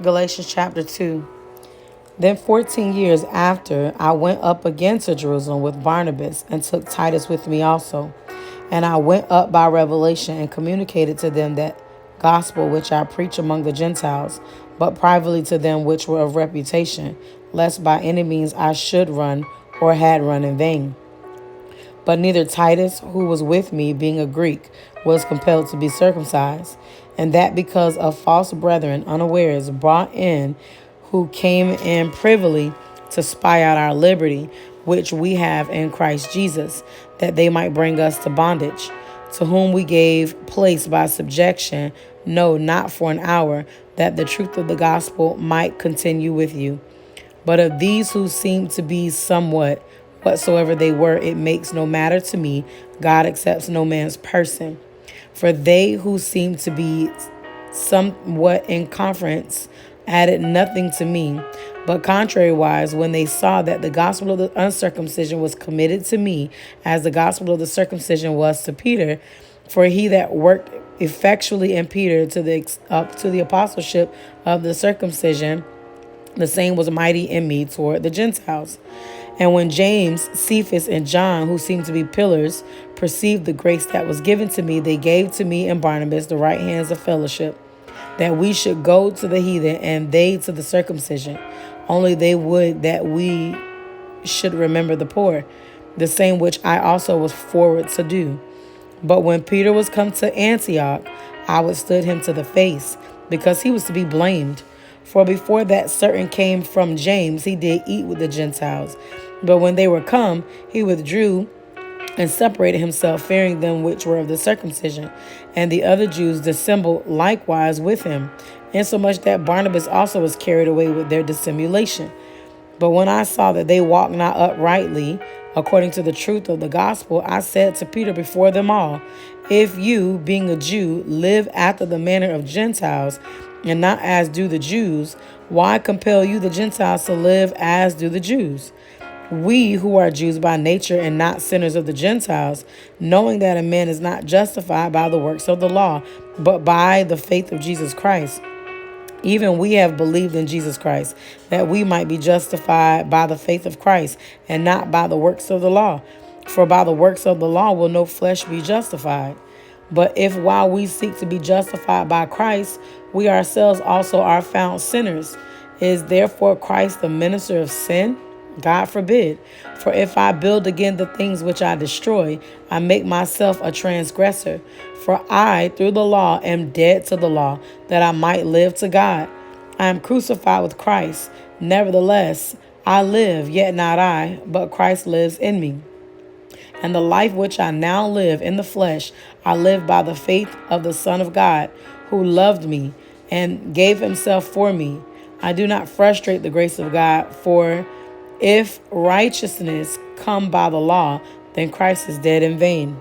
Galatians chapter 2. Then 14 years after, I went up again to Jerusalem with Barnabas and took Titus with me also. And I went up by revelation and communicated to them that gospel which I preach among the Gentiles, but privately to them which were of reputation, lest by any means I should run or had run in vain. But neither Titus, who was with me, being a Greek, was compelled to be circumcised, and that because of false brethren unawares brought in, who came in privily to spy out our liberty, which we have in Christ Jesus, that they might bring us to bondage, to whom we gave place by subjection, no, not for an hour, that the truth of the gospel might continue with you. But of these who seem to be somewhat, whatsoever they were, it makes no matter to me. God accepts no man's person. For they who seem to be somewhat in conference added nothing to me, but contrariwise, when they saw that the gospel of the uncircumcision was committed to me, as the gospel of the circumcision was to Peter, for he that worked effectually in Peter to the apostleship of the circumcision, the same was mighty in me toward the Gentiles. And when James, Cephas, and John, who seemed to be pillars, perceived the grace that was given to me, they gave to me and Barnabas the right hands of fellowship, that we should go to the heathen and they to the circumcision. Only they would that we should remember the poor, the same which I also was forward to do. But when Peter was come to Antioch, I withstood him to the face, because he was to be blamed. For before that certain came from James, he did eat with the Gentiles. But when they were come, he withdrew and separated himself, fearing them which were of the circumcision. And the other Jews dissembled likewise with him, insomuch that Barnabas also was carried away with their dissimulation. But when I saw that they walked not uprightly, according to the truth of the gospel, I said to Peter before them all, if you, being a Jew, live after the manner of Gentiles, and not as do the Jews, why compel you the Gentiles to live as do the Jews? We who are Jews by nature and not sinners of the Gentiles, knowing that a man is not justified by the works of the law, but by the faith of Jesus Christ. Even we have believed in Jesus Christ, that we might be justified by the faith of Christ, and not by the works of the law. For by the works of the law will no flesh be justified. But if while we seek to be justified by Christ, we ourselves also are found sinners, is therefore Christ the minister of sin? God forbid. For if I build again the things which I destroy, I make myself a transgressor. For I, through the law, am dead to the law, that I might live to God. I am crucified with Christ. Nevertheless, I live, yet not I, but Christ lives in me. And the life which I now live in the flesh, I live by the faith of the Son of God, who loved me and gave himself for me. I do not frustrate the grace of God, for if righteousness come by the law, then Christ is dead in vain.